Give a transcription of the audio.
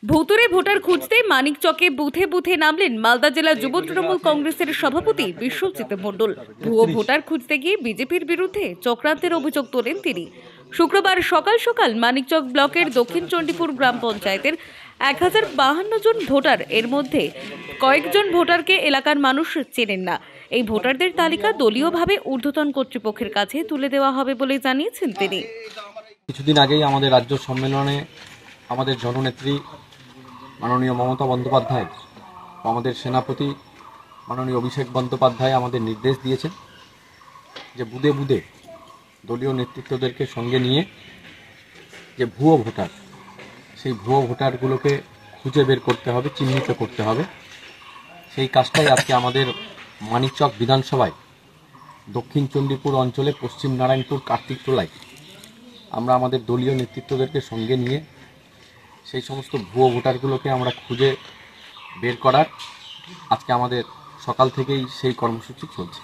ভুতুড়ে ভোটার খুঁজতে মানিকচকে বুথে বুথে নামলেন মালদা জেলা যুব তৃণমূল কংগ্রেসের সভাপতি বিশ্বজিৎ মণ্ডল। ভুয়ো ভোটার খুঁজতে গিয়ে বিজেপির বিরুদ্ধে চক্রান্তের অভিযোগ তোলেন তিনি। শুক্রবার সকাল সকাল মানিকচক ব্লকের দক্ষিণ চণ্ডীপুর গ্রাম পঞ্চায়েতের 1052 জন ভোটার, এর মধ্যে কয়েকজন ভোটারকে এলাকার মানুষ চেনেন না। এই ভোটারদের তালিকা দলীয়ভাবে ঊর্ধ্বতন কর্তৃপক্ষের কাছে তুলে দেওয়া হবে বলে জানিয়েছেন তিনি। কিছুদিন আগেই আমাদের রাজ্য সম্মেলনে আমাদের জননেত্রী মাননীয় মমতা বন্দ্যোপাধ্যায়, আমাদের সেনাপতি মাননীয় অভিষেক বন্দ্যোপাধ্যায় আমাদের নির্দেশ দিয়েছেন যে বুধে বুধে দলীয় নেতৃত্বদেরকে সঙ্গে নিয়ে যে ভুয়ো ভোটার, সেই ভুয়ো ভোটারগুলোকে খুঁজে বের করতে হবে, চিহ্নিত করতে হবে। সেই কাজটাই আজকে আমাদের মানিকচক বিধানসভায় দক্ষিণ চণ্ডীপুর অঞ্চলে পশ্চিম নারায়ণপুর কার্তিকটোলায় আমরা আমাদের দলীয় নেতৃত্বদেরকে সঙ্গে নিয়ে সেই সমস্ত ভুয়ো ভোটারগুলোকে আমরা খুঁজে বের করার আজকে আমাদের সকাল থেকেই সেই কর্মসূচি চলছে।